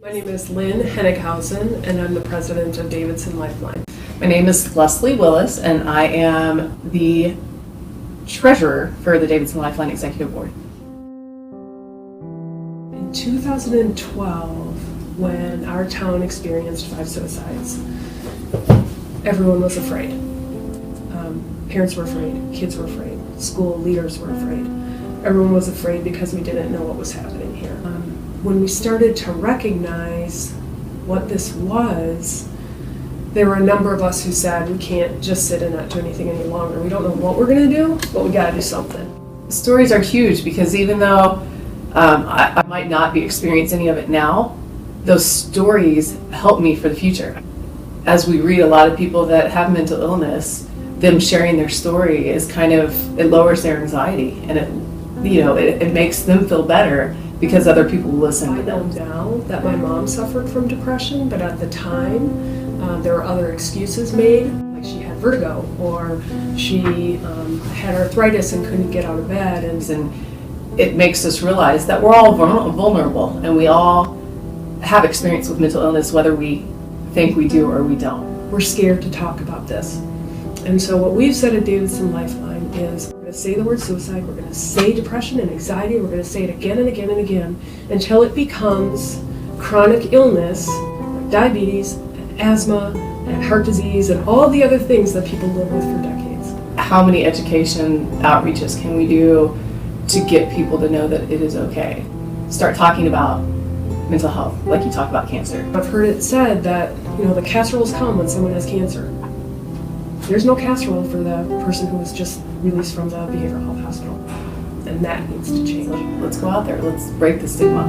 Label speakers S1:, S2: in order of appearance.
S1: My name is Lynn Hennighausen, and I'm the president of Davidson Lifeline.
S2: My name is Leslie Willis, and I am the treasurer for the Davidson Lifeline Executive Board.
S1: In 2012, when our town experienced 5 suicides, everyone was afraid. Parents were afraid, kids were afraid, school leaders were afraid. Everyone was afraid because we didn't know what was happening here. When we started to recognize what this was, there were a number of us who said, we can't just sit and not do anything any longer. We don't know what we're going to do, but we got to do something.
S2: Stories are huge because even though I might not be experiencing any of it now, those stories help me for the future. As we read a lot of people that have mental illness, them sharing their story is it lowers their anxiety, and it makes them feel better because other people listen to them.
S1: I know now that my mom suffered from depression, but at the time, there were other excuses made, like she had vertigo, or she had arthritis and couldn't get out of bed. And
S2: it makes us realize that we're all vulnerable, and we all have experience with mental illness, whether we think we do or we don't.
S1: We're scared to talk about this. And so what we've said at Davidson Lifeline is we're going to say the word suicide, we're going to say depression and anxiety, we're going to say it again and again and again until it becomes chronic illness, like diabetes, and asthma, and heart disease, and all the other things that people live with for decades.
S2: How many education outreaches can we do to get people to know that it is okay? Start talking about mental health like you talk about cancer.
S1: I've heard it said that, the casseroles come when someone has cancer. There's no casserole for the person who was just released from the behavioral health hospital. And that needs to change.
S2: Let's go out there. Let's break the stigma.